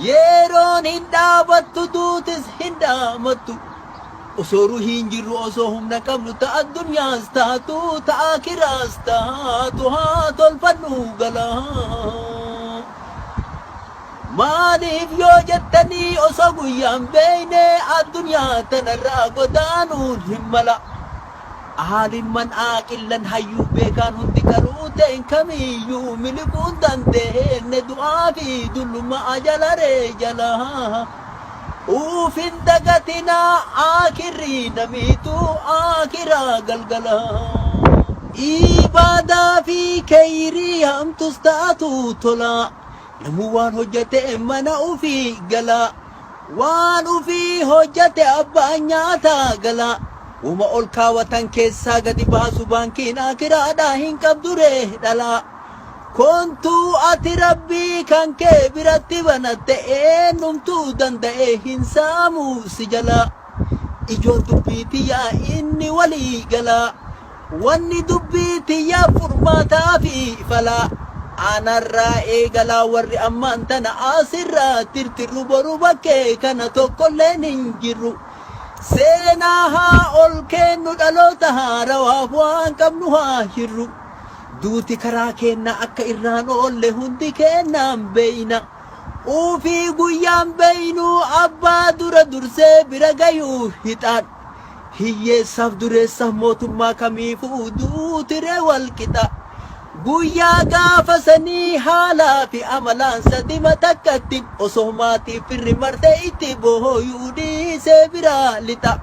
yeroon hin dhaabattu duutis hin dhaamattu osoo ruhiin jirru osoo humna qabnu ta'a addunyaas taatu ta'a akiraas taatu haa tolfannu galaa maaliif yoo jettanii osoo guyyaan beeyne addunyaa tanarraa godaanuun hin mala aalimman aaqillan hayyuu beekaan hundi garuu ta'in kamiyyuu miliquun dandeenne du'aa fi dullummaa jalaree jalaa uufin dagatinaa aakirrii namiitu aakiraa galgalaa ibaadaa fi kayrii hamtus taatu tolaa namuu waan hojjete mana ufii galaa waan ufii hojjete abbaan nyaataa galaa uma ol kaawwatan keessaa gadi baasu baankiin akiraadhaa hin qabduree dhalaa kontuu ati rabbii kan kee biratti banatte eenyumtuu danda'e hin saamuu si jalaa ijoon dubbiitiyyaa inni walii galaa wanni dubbiitiyyaa furmaataa fi falaa anarraa eegalaa warri ammaan tana asirraa tirtirru boru bakkee kana tokkolleen hin jirru seenaa haa ol kennu dhaloota haarawaaf waan qabnu haa hirru duuti karaa keenna akka irraan oolle hundi keennaan beeyna uufii guyyaan beeynu abbaa dura dursee bira gayuu hixaan hiyyeessaaf dureessaaf mootummaa kamiifuu duutiree walqixa guyyaa gaafa sanii haalaa fi amalaan sadima takkatti osoo maatii firri marte itti booyuu dhiisee biraa lixa